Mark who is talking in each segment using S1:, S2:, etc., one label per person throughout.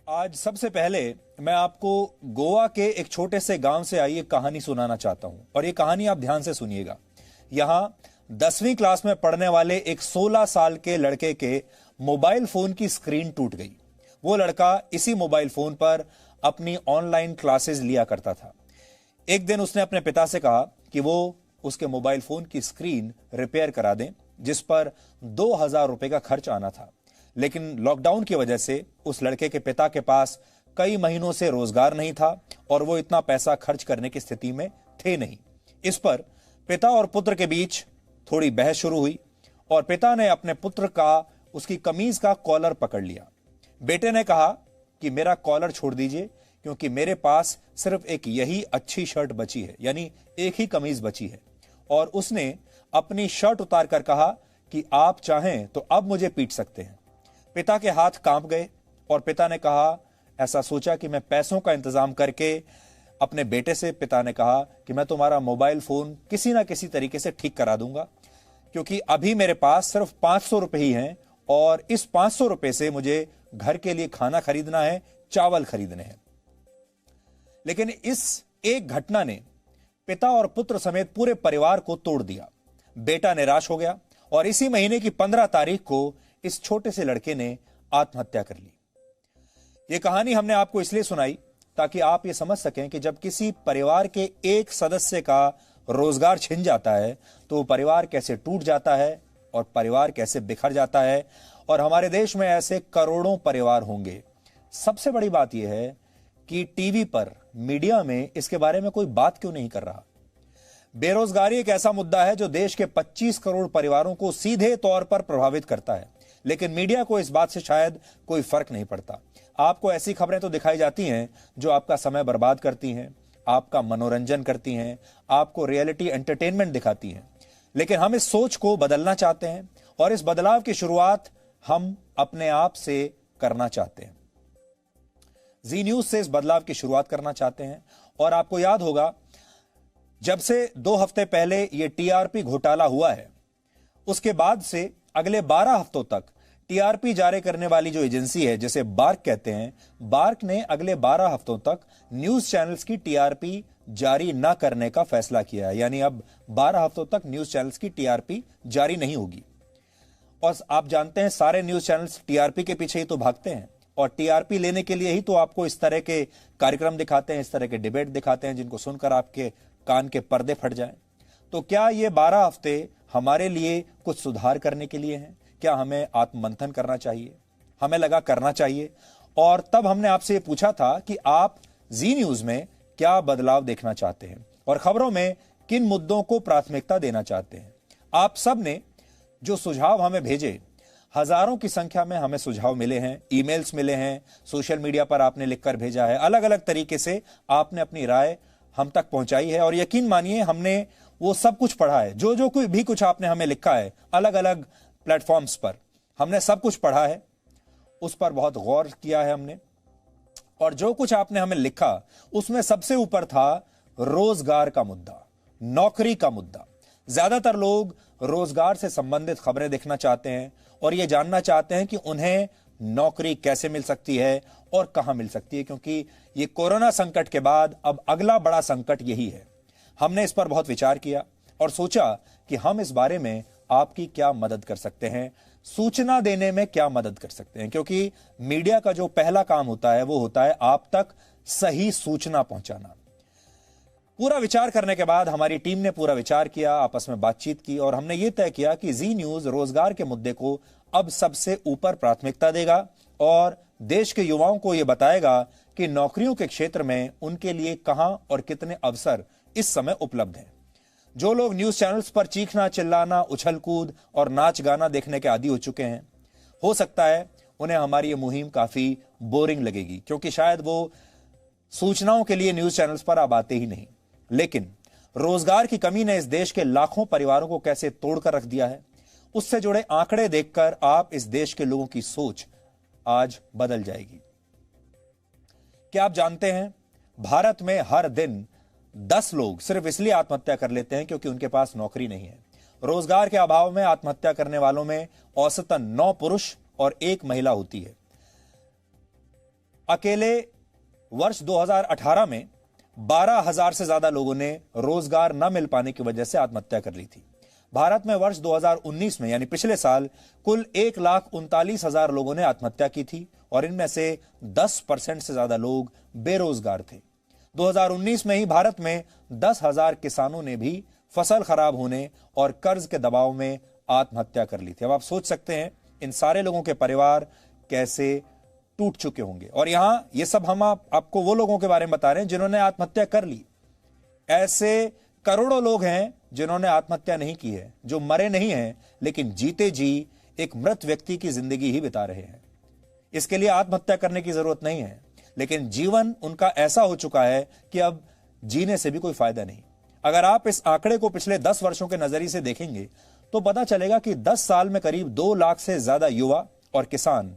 S1: आज सबसे पहले मैं आपको गोवा के एक छोटे से गांव से आई एक कहानी सुनाना चाहता हूं और ये कहानी आप ध्यान से सुनिएगा। यहां 10वीं क्लास में पढ़ने वाले एक 16 साल के लड़के के मोबाइल फोन की स्क्रीन टूट गई। वो लड़का इसी मोबाइल फोन पर अपनी ऑनलाइन क्लासेस लिया करता था। एक दिन उसने अपने पिता से कहा कि वो उसके मोबाइल फोन की स्क्रीन रिपेयर करा दें, जिस पर 2000 रुपए का खर्च आना था। लेकिन लॉकडाउन की वजह से उस लड़के के पिता के पास कई महीनों से रोजगार नहीं था और वो इतना पैसा खर्च करने की स्थिति में थे नहीं। इस पर पिता और पुत्र के बीच थोड़ी बहस शुरू हुई और पिता ने अपने पुत्र का उसकी कमीज का कॉलर पकड़ लिया। बेटे ने कहा कि मेरा कॉलर छोड़ दीजिए क्योंकि मेरे पास सिर्फ एक यही अच्छी शर्ट बची है, यानी एक ही कमीज बची है। और उसने अपनी शर्ट उतार कर कहा कि आप चाहें तो अब मुझे पीट सकते हैं। पिता के हाथ कांप गए और पिता ने कहा, ऐसा सोचा कि मैं पैसों का इंतजाम करके अपने बेटे से पिता ने कहा कि मैं तुम्हारा मोबाइल फोन किसी ना किसी तरीके से ठीक करा दूंगा, क्योंकि अभी मेरे पास सिर्फ 500 रुपए ही हैं और इस 500 रुपए से मुझे घर के लिए खाना खरीदना है, चावल खरीदने हैं। लेकिन इस एक घटना ने पिता और पुत्र समेत पूरे परिवार को तोड़ दिया। बेटा निराश हो गया और इसी महीने की 15 तारीख को इस छोटे से लड़के ने आत्महत्या कर ली। यह कहानी हमने आपको इसलिए सुनाई ताकि आप यह समझ सकें कि जब किसी परिवार के एक सदस्य का रोजगार छिन जाता है तो वो परिवार कैसे टूट जाता है और परिवार कैसे बिखर जाता है। और हमारे देश में ऐसे करोड़ों परिवार होंगे। सबसे बड़ी बात यह है कि टीवी पर, मीडिया में इसके बारे में कोई बात क्यों नहीं कर रहा। बेरोजगारी एक ऐसा मुद्दा है जो देश के 25 करोड़ परिवारों को सीधे तौर पर प्रभावित करता है, लेकिन मीडिया को इस बात से शायद कोई फर्क नहीं पड़ता। आपको ऐसी खबरें तो दिखाई जाती हैं जो आपका समय बर्बाद करती हैं, आपका मनोरंजन करती हैं, आपको रियलिटी एंटरटेनमेंट दिखाती हैं। लेकिन हम इस सोच को बदलना चाहते हैं और इस बदलाव की शुरुआत हम अपने आप से करना चाहते हैं। जी न्यूज से इस बदलाव की शुरुआत करना चाहते हैं। और आपको याद होगा, जब से 2 हफ्ते पहले यह टीआरपी घोटाला हुआ है, उसके बाद से अगले 12 हफ्तों तक टीआरपी जारी करने वाली जो एजेंसी है, जिसे बार्क कहते हैं, बार्क ने अगले 12 हफ्तों तक न्यूज चैनल्स की टीआरपी जारी ना करने का फैसला किया है। यानी अब 12 हफ्तों तक न्यूज चैनल्स की टीआरपी जारी नहीं होगी। और आप जानते हैं, सारे न्यूज चैनल्स टीआरपी के पीछे ही तो भागते हैं और टीआरपी लेने के लिए ही तो आपको इस तरह के कार्यक्रम दिखाते हैं, इस तरह के डिबेट दिखाते हैं जिनको सुनकर आपके कान के पर्दे फट जाएं। तो क्या ये 12 हफ्ते हमारे लिए कुछ सुधार करने के लिए हैं? क्या हमें आत्ममंथन करना चाहिए? हमें लगा करना चाहिए। और तब हमने आपसे ये पूछा था कि आप जी न्यूज में क्या बदलाव देखना चाहते हैं और खबरों में किन मुद्दों को प्राथमिकता देना चाहते हैं। आप सब ने जो सुझाव हमें भेजे, हजारों की संख्या में हमें सुझाव मिले हैं, ईमेल्स मिले हैं, सोशल मीडिया पर आपने लिखकर भेजा है, अलग अलग तरीके से आपने अपनी राय हम तक पहुंचाई है। और यकीन मानिए, हमने वो सब कुछ पढ़ा है, जो कोई भी कुछ आपने हमें लिखा है अलग अलग प्लेटफॉर्म्स पर, हमने सब कुछ पढ़ा है, उस पर बहुत गौर किया है हमने। और जो कुछ आपने हमें लिखा उसमें सबसे ऊपर था रोजगार का मुद्दा, नौकरी का मुद्दा। ज्यादातर लोग रोजगार से संबंधित खबरें देखना चाहते हैं और यह जानना चाहते हैं कि उन्हें नौकरी कैसे मिल सकती है और कहां मिल सकती है, क्योंकि ये कोरोना संकट के बाद अब अगला बड़ा संकट यही है। हमने इस पर बहुत विचार किया और सोचा कि हम इस बारे में आपकी क्या मदद कर सकते हैं, सूचना देने में क्या मदद कर सकते हैं, क्योंकि मीडिया का जो पहला काम होता है वो होता है आप तक सही सूचना पहुंचाना। पूरा विचार करने के बाद हमारी टीम ने पूरा विचार किया, आपस में बातचीत की और हमने ये तय किया कि जी न्यूज रोजगार के मुद्दे को अब सबसे ऊपर प्राथमिकता देगा और देश के युवाओं को यह बताएगा कि नौकरियों के क्षेत्र में उनके लिए कहां और कितने अवसर इस समय उपलब्ध हैं। जो लोग न्यूज चैनल्स पर चीखना, चिल्लाना, उछल कूद और नाच गाना देखने के आदी हो चुके हैं, हो सकता है उन्हें हमारी ये मुहिम काफी बोरिंग लगेगी, क्योंकि शायद वो सूचनाओं के लिए न्यूज चैनल्स पर अब आते ही नहीं। लेकिन रोजगार की कमी ने इस देश के लाखों परिवारों को कैसे तोड़कर रख दिया है, उससे जुड़े आंकड़े देखकर आप इस देश के लोगों की सोच आज बदल जाएगी। क्या आप जानते हैं, भारत में हर दिन 10 लोग सिर्फ इसलिए आत्महत्या कर लेते हैं क्योंकि उनके पास नौकरी नहीं है। रोजगार के अभाव में आत्महत्या करने वालों में औसतन 9 पुरुष और 1 महिला होती है। अकेले वर्ष 2018 में 12,000 से ज्यादा लोगों ने रोजगार न मिल पाने की वजह से आत्महत्या कर ली थी। भारत में वर्ष 2019 में यानी पिछले साल कुल 1,39,000 लोगों ने आत्महत्या की थी और इनमें से 10% से ज्यादा लोग बेरोजगार थे। 2019 में ही भारत में 10,000 किसानों ने भी फसल खराब होने और कर्ज के दबाव में आत्महत्या कर ली थी। अब आप सोच सकते हैं इन सारे लोगों के परिवार कैसे टूट चुके होंगे। और यहां ये सब हम आपको वो लोगों के बारे में बता रहे हैं जिन्होंने आत्महत्या कर ली। ऐसे करोड़ों लोग हैं जिन्होंने आत्महत्या नहीं की है, जो मरे नहीं हैं लेकिन जीते जी एक मृत व्यक्ति की जिंदगी ही बिता रहे हैं। इसके लिए आत्महत्या करने की जरूरत नहीं है, लेकिन जीवन उनका ऐसा हो चुका है कि अब जीने से भी कोई फायदा नहीं। अगर आप इस आंकड़े को पिछले 10 वर्षों के नजरिए से देखेंगे तो पता चलेगा कि 10 साल में करीब 2 लाख से ज्यादा युवा और किसान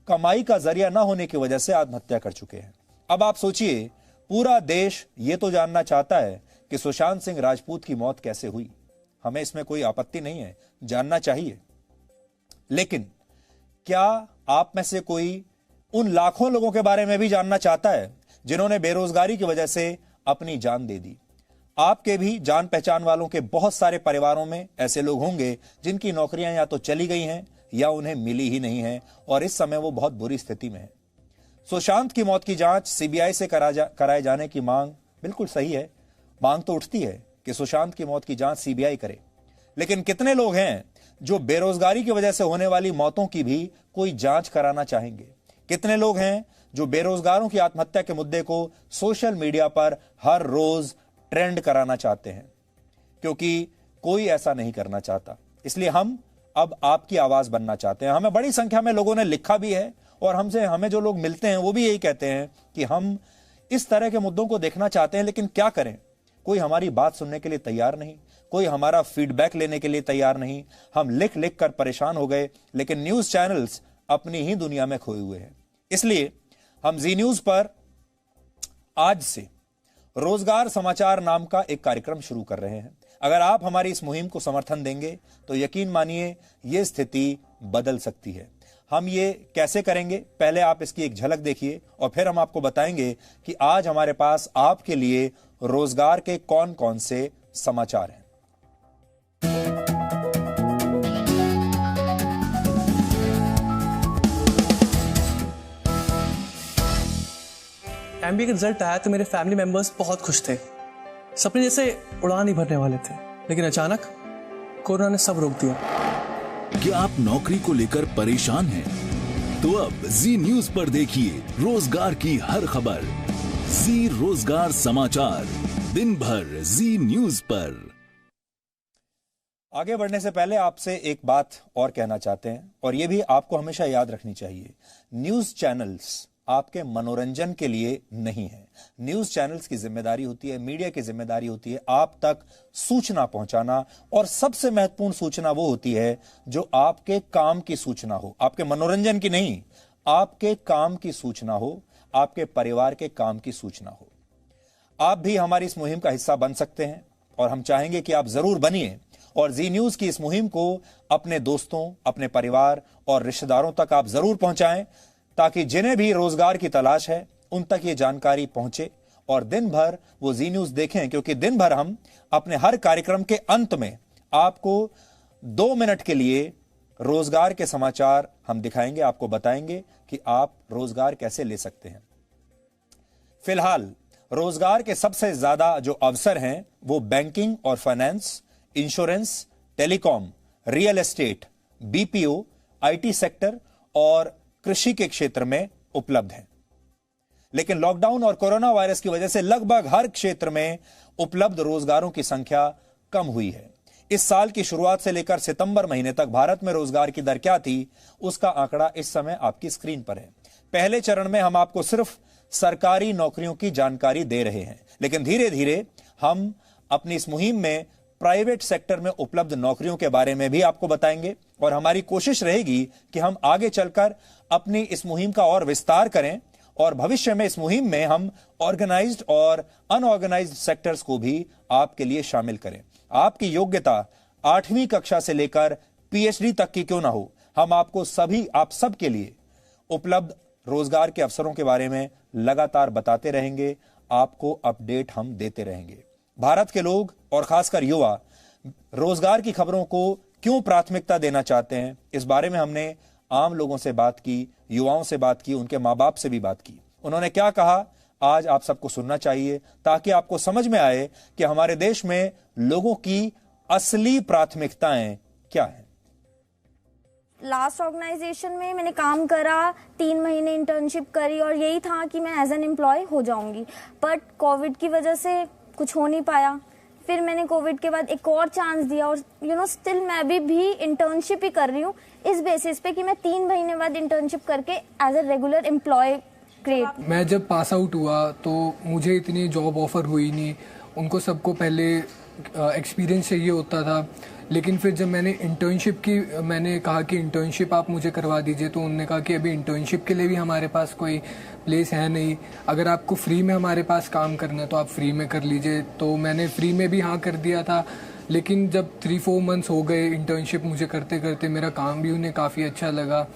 S1: कमाई का जरिया न होने की वजह से आत्महत्या कर चुके हैं। अब आप सोचिए, पूरा देश यह तो जानना चाहता है कि सुशांत सिंह राजपूत की मौत कैसे हुई। हमें इसमें कोई आपत्ति नहीं है, जानना चाहिए, लेकिन क्या आप में से कोई उन लाखों लोगों के बारे में भी जानना चाहता है जिन्होंने बेरोजगारी की वजह से अपनी जान दे दी? आपके भी जान पहचान वालों के बहुत सारे परिवारों में ऐसे लोग होंगे जिनकी नौकरियां या तो चली गई हैं या उन्हें मिली ही नहीं है और इस समय वो बहुत बुरी स्थिति में है। सुशांत की मौत की जांच सीबीआई से कराए जाने की मांग बिल्कुल सही है। मांग तो उठती है कि सुशांत की मौत की जांच सीबीआई करे, लेकिन कितने लोग हैं जो बेरोजगारी की वजह से होने वाली मौतों की भी कोई जांच कराना चाहेंगे? कितने लोग हैं जो बेरोजगारों की आत्महत्या के मुद्दे को सोशल मीडिया पर हर रोज ट्रेंड कराना चाहते हैं? क्योंकि कोई ऐसा नहीं करना चाहता, इसलिए हम अब आपकी आवाज बनना चाहते हैं। हमें बड़ी संख्या में लोगों ने लिखा भी है और हमें जो लोग मिलते हैं वो भी यही कहते हैं कि हम इस तरह के मुद्दों को देखना चाहते हैं, लेकिन क्या करें? कोई हमारी बात सुनने के लिए तैयार नहीं, कोई हमारा फीडबैक लेने के लिए तैयार नहीं। हम लिख लिख कर परेशान हो गए, लेकिन न्यूज चैनल्स अपनी ही दुनिया में खोए हुए हैं। इसलिए हम जी न्यूज पर आज से रोजगार समाचार नाम का एक कार्यक्रम शुरू कर रहे हैं। अगर आप हमारी इस मुहिम को समर्थन देंगे तो यकीन मानिए ये स्थिति बदल सकती है। हम ये कैसे करेंगे, पहले आप इसकी एक झलक देखिए और फिर हम आपको बताएंगे कि आज हमारे पास आपके लिए रोजगार के कौन कौन से समाचार हैं।
S2: एमबीए का रिजल्ट आया तो मेरे फैमिली मेंबर्स बहुत खुश थे। सपने जैसे उड़ान ही भरने वाले थे, लेकिन अचानक कोरोना ने सब रोक दिया।
S3: क्या आप नौकरी को लेकर परेशान हैं? तो अब जी न्यूज पर देखिए रोजगार की हर खबर। जी रोजगार समाचार, दिन भर जी न्यूज पर।
S1: आगे बढ़ने से पहले आपसे एक बात और कहना चाहते हैं, और यह भी आपको हमेशा याद रखनी चाहिए। न्यूज चैनल्स आपके मनोरंजन के लिए नहीं है। न्यूज चैनल्स की जिम्मेदारी होती है, मीडिया की जिम्मेदारी होती है आप तक सूचना पहुंचाना, और सबसे महत्वपूर्ण सूचना वो होती है जो आपके काम की सूचना हो, आपके मनोरंजन की नहीं, आपके काम की सूचना हो, आपके परिवार के काम की सूचना हो। आप भी हमारी इस मुहिम का हिस्सा बन सकते हैं और हम चाहेंगे कि आप जरूर बनिए और जी न्यूज की इस मुहिम को अपने दोस्तों, अपने परिवार और रिश्तेदारों तक आप जरूर पहुंचाएं, ताकि जिन्हें भी रोजगार की तलाश है उन तक ये जानकारी पहुंचे और दिन भर वो जी न्यूज देखें, क्योंकि दिन भर हम अपने हर कार्यक्रम के अंत में आपको 2 मिनट के लिए रोजगार के समाचार हम दिखाएंगे, आपको बताएंगे कि आप रोजगार कैसे ले सकते हैं। फिलहाल रोजगार के सबसे ज्यादा जो अवसर हैं वो बैंकिंग और finance, insurance, telecom, real estate, BPO, IT sector और कृषि के क्षेत्र में उपलब्ध है। लेकिन लॉकडाउन और कोरोना वायरस की वजह से लगभग हर क्षेत्र में उपलब्ध रोजगारों की संख्या कम हुई है। इस साल की शुरुआत से लेकर सितंबर महीने तक भारत में रोजगार की दर क्या थी, उसका आंकड़ा इस समय आपकी स्क्रीन पर है। पहले चरण में हम आपको सिर्फ सरकारी नौकरियों की जानकारी दे रहे हैं, लेकिन धीरे धीरे हम अपनी इस मुहिम में प्राइवेट सेक्टर में उपलब्ध नौकरियों के बारे में भी आपको बताएंगे और हमारी कोशिश रहेगी कि हम आगे चलकर अपनी इस मुहिम का और विस्तार करें और भविष्य में इस मुहिम में हम ऑर्गेनाइज्ड और अनऑर्गेनाइज्ड सेक्टर्स को भी आपके लिए शामिल करें। आपकी योग्यता 8वीं कक्षा से लेकर पीएचडी तक की क्यों ना हो, हम आपको आप सबके लिए उपलब्ध रोजगार के अवसरों के बारे में लगातार बताते रहेंगे, आपको अपडेट हम देते रहेंगे। भारत के लोग और खासकर युवा रोजगार की खबरों को क्यों प्राथमिकता देना चाहते हैं, इस बारे में हमने आम लोगों से बात की, युवाओं से बात की, उनके मां बाप से भी बात की। उन्होंने क्या कहा आज आप सबको सुनना चाहिए, ताकि आपको समझ में आए कि हमारे देश में लोगों की असली प्राथमिकताएं क्या हैं।
S4: लास्ट ऑर्गेनाइजेशन में मैंने काम करा, 3 महीने इंटर्नशिप करी और यही था कि मैं एज एन एम्प्लॉय हो जाऊंगी, बट कोविड की वजह से कुछ हो नहीं पाया। फिर मैंने कोविड के बाद एक और चांस दिया और स्टिल मैं अभी भी इंटर्नशिप ही कर रही हूँ, इस बेसिस पे कि मैं 3 महीने बाद इंटर्नशिप करके as a regular employ create.
S5: मैं जब पास आउट हुआ तो मुझे इतनी जॉब ऑफर हुई नहीं, उनको सबको पहले एक्सपीरियंस चाहिए होता था। लेकिन फिर जब मैंने इंटर्नशिप की, मैंने कहा कि इंटर्नशिप आप मुझे करवा दीजिए, तो उन्होंने कहा कि अभी इंटर्नशिप के लिए भी हमारे पास कोई प्लेस है नहीं, अगर आपको फ्री में हमारे पास काम करना है तो आप फ्री में कर लीजिए। तो मैंने फ्री में भी हाँ कर दिया था। लेकिन जब 3-4 मंथ्स हो गए इंटर्नशिप मुझे करते करते, मेरा काम भी उन्हें काफ़ी अच्छा लगा।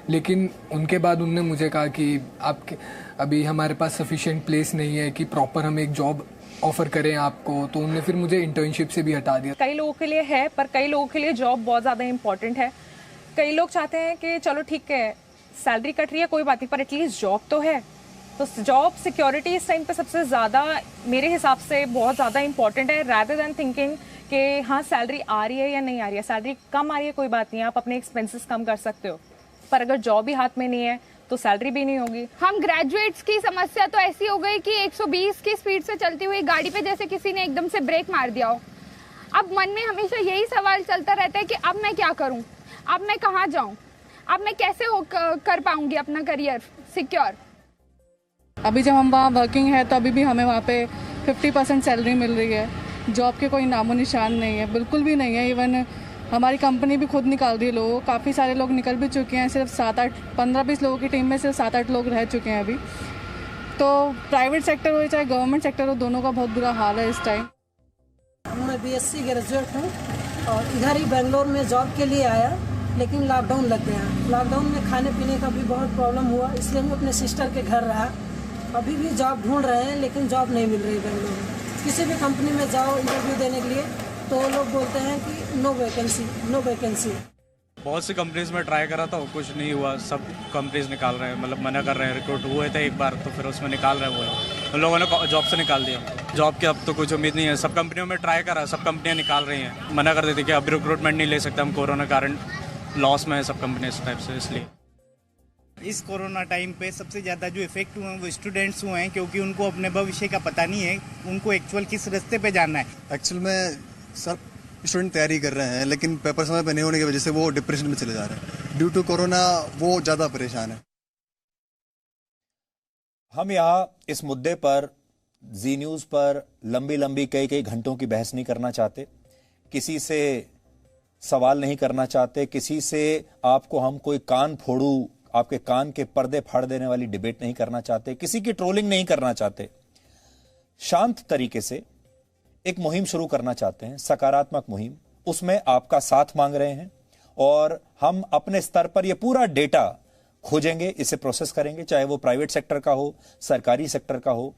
S5: लेकिन उनके बाद उन्होंने मुझे कहा कि आपके अभी हमारे पास सफिशिएंट प्लेस नहीं है कि प्रॉपर हम एक जॉब ऑफर करें आपको, तो उन्होंने फिर मुझे इंटर्नशिप से भी हटा दिया।
S6: कई लोगों के लिए है, पर कई लोगों के लिए जॉब बहुत ज़्यादा इंपॉर्टेंट है। कई लोग चाहते हैं कि चलो ठीक है सैलरी कट रही है कोई बात नहीं, पर एटलीस्ट जॉब तो है। तो जॉब सिक्योरिटी इस टाइम पे सबसे ज़्यादा मेरे हिसाब से बहुत ज़्यादा इंपॉर्टेंट है, रैदर देन थिंकिंग कि हाँ सैलरी आ रही है या नहीं आ रही है। सैलरी कम आ रही है कोई बात नहीं, आप अपने एक्सपेंसेस कम कर सकते हो, पर अगर जॉब ही हाथ में नहीं है तो सैलरी भी नहीं होगी।
S7: हम ग्रेजुएट्स की समस्या तो ऐसी हो गई कि 120 की स्पीड से चलती हुई गाड़ी पे जैसे किसी ने एकदम से ब्रेक मार दिया हो। अब मन में हमेशा यही सवाल चलता रहता है कि अब मैं क्या करूं, अब मैं कहां जाऊं, अब मैं कैसे कर पाऊंगी अपना करियर सिक्योर।
S8: अभी जब हम वहाँ वर्किंग है तो अभी भी हमें वहाँ पे 50% सैलरी मिल रही है, जॉब के कोई नामो निशान नहीं है, बिल्कुल भी नहीं है। इवन हमारी कंपनी भी खुद निकाल दी है लोगों, काफ़ी सारे लोग निकल भी चुके हैं, सिर्फ 7-8 15-20 लोगों की टीम में सिर्फ 7-8 लोग रह चुके हैं अभी। तो प्राइवेट सेक्टर हो चाहे गवर्नमेंट सेक्टर हो, दोनों का बहुत बुरा हाल है इस टाइम।
S9: मैं BSc ग्रेजुएट हूँ और इधर ही बेंगलोर में जॉब के लिए आया, लेकिन लॉकडाउन लग गया। लॉकडाउन में खाने पीने का भी बहुत प्रॉब्लम हुआ, इसलिए मैं अपने सिस्टर के घर रहा। अभी भी जॉब ढूंढ रहे हैं लेकिन जॉब नहीं मिल रही बेंगलोर में। किसी भी कंपनी में जाओ इंटरव्यू देने के लिए तो लोग बोलते हैं कि नो वैकेंसी।
S10: बहुत सी कंपनीज में ट्राई करा था, कुछ नहीं हुआ, सब कंपनीज निकाल रहे हैं, मतलब मना कर रहे हैं। रिक्रूट हुए थे एक बार तो फिर उसमें निकाल रहे हैं वो लोग, उन लोगों ने जॉब से निकाल दिया। जॉब की अब तो कुछ उम्मीद नहीं है, सब कंपनियों में ट्राई करा, सब कंपनियां निकाल रही हैं, मना कर देती कि अब रिक्रूटमेंट नहीं ले सकते हम, कोरोना कारण लॉस में है सब कंपनी इस टाइप से। इसलिए
S11: इस कोरोना टाइम पे सबसे ज़्यादा जो इफेक्ट हुए हैं वो स्टूडेंट्स हुए हैं, क्योंकि उनको अपने भविष्य का पता नहीं है, उनको एक्चुअल किस रास्ते पे जाना है।
S12: एक्चुअल में सब स्टूडेंट तैयारी कर रहे हैं, लेकिन पेपर समय पे नहीं होने की वजह से वो डिप्रेशन में चले जा रहे हैं। ड्यू टू कोरोना वो ज़्यादा परेशान है।
S1: हम यहाँ इस मुद्दे पर जी न्यूज़ पर लंबी कई घंटों की बहस नहीं करना चाहते, किसी से सवाल नहीं करना चाहते, किसी से आपको हम कोई कान फोड़ू, आपके कान के पर्दे फाड़ देने वाली डिबेट नहीं करना चाहते, किसी की ट्रोलिंग नहीं करना चाहते। शांत तरीके से एक मुहिम शुरू करना चाहते हैं, सकारात्मक मुहिम। उसमें आपका साथ मांग रहे हैं और हम अपने स्तर पर यह पूरा डेटा खोजेंगे, इसे प्रोसेस करेंगे, चाहे वो प्राइवेट सेक्टर का हो, सरकारी सेक्टर का हो,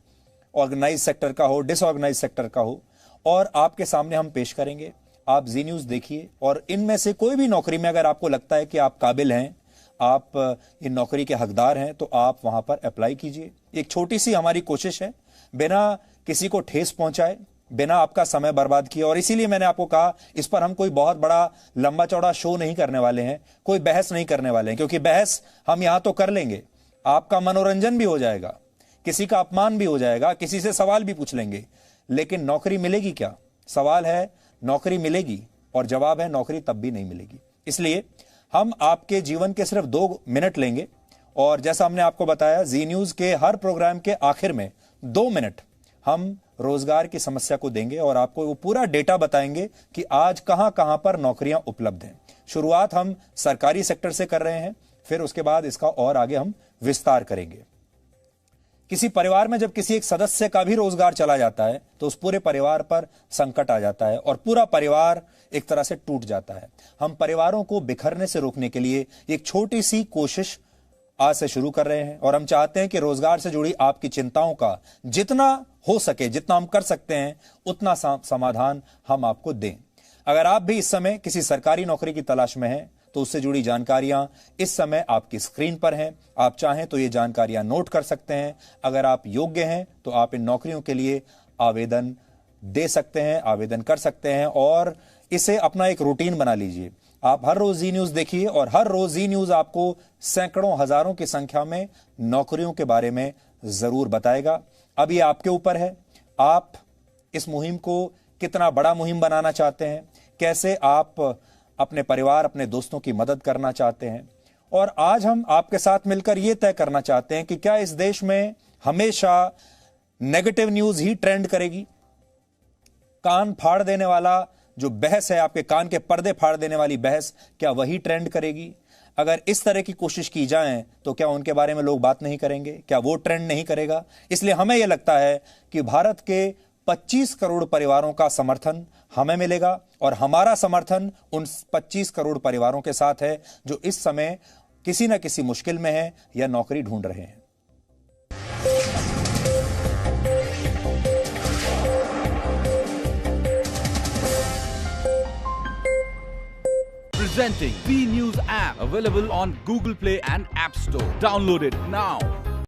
S1: ऑर्गेनाइज सेक्टर का हो, डिसऑर्गेनाइज सेक्टर का हो, और आपके सामने हम पेश करेंगे। आप जी न्यूज़ देखिए और इनमें से कोई भी नौकरी में अगर आपको लगता है कि आप काबिल हैं, आप इन नौकरी के हकदार हैं, तो आप वहां पर अप्लाई कीजिए। एक छोटी सी हमारी कोशिश है, बिना किसी को ठेस पहुंचाए, बिना आपका समय बर्बाद किए, और इसीलिए मैंने आपको कहा इस पर हम कोई बहुत बड़ा लंबा चौड़ा शो नहीं करने वाले हैं, कोई बहस नहीं करने वाले हैं, क्योंकि बहस हम यहां तो कर लेंगे, आपका मनोरंजन भी हो जाएगा, किसी का अपमान भी हो जाएगा, किसी से सवाल भी पूछ लेंगे, लेकिन नौकरी मिलेगी क्या? सवाल है नौकरी मिलेगी, और जवाब है नौकरी तब भी नहीं मिलेगी। इसलिए हम आपके जीवन के सिर्फ 2 मिनट लेंगे, और जैसा हमने आपको बताया जी न्यूज़ के हर प्रोग्राम के आखिर में 2 मिनट हम रोजगार की समस्या को देंगे और आपको वो पूरा डेटा बताएंगे कि आज कहां कहां पर नौकरियां उपलब्ध हैं। शुरुआत हम सरकारी सेक्टर से कर रहे हैं, फिर उसके बाद इसका और आगे हम विस्तार करेंगे। किसी परिवार में जब किसी एक सदस्य का भी रोजगार चला जाता है तो उस पूरे परिवार पर संकट आ जाता है और पूरा परिवार एक तरह से टूट जाता है। हम परिवारों को बिखरने से रोकने के लिए एक छोटी सी कोशिश आज से शुरू कर रहे हैं और हम चाहते हैं कि रोजगार से जुड़ी आपकी चिंताओं का जितना हो सके, जितना हम कर सकते हैं, उतना समाधान हम आपको दें। अगर आप भी इस समय किसी सरकारी नौकरी की तलाश में हैं तो उससे जुड़ी जानकारियां इस समय आपकी स्क्रीन पर हैं। आप चाहें तो ये जानकारियां नोट कर सकते हैं। अगर आप योग्य हैं तो आप इन नौकरियों के लिए आवेदन दे सकते हैं, आवेदन कर सकते हैं और इसे अपना एक रूटीन बना लीजिए। आप हर रोज जी न्यूज देखिए और हर रोज जी न्यूज आपको सैकड़ों हजारों की संख्या में नौकरियों के बारे में जरूर बताएगा। अब ये आपके ऊपर है, आप इस मुहिम को कितना बड़ा मुहिम बनाना चाहते हैं, कैसे आप अपने परिवार, अपने दोस्तों की मदद करना चाहते हैं। और आज हम आपके साथ मिलकर यह तय करना चाहते हैं कि क्या इस देश में हमेशा नेगेटिव न्यूज ही ट्रेंड करेगी? कान फाड़ देने वाला जो बहस है, आपके कान के पर्दे फाड़ देने वाली बहस, क्या वही ट्रेंड करेगी? अगर इस तरह की कोशिश की जाए तो क्या उनके बारे में लोग बात नहीं करेंगे? क्या वो ट्रेंड नहीं करेगा? इसलिए हमें यह लगता है कि भारत के 25 करोड़ परिवारों का समर्थन हमें मिलेगा और हमारा समर्थन उन 25 करोड़ परिवारों के साथ है जो इस समय किसी न किसी मुश्किल में है या नौकरी ढूंढ रहे हैं।
S13: Presenting B News app, available on Google Play and App Store. Download it now.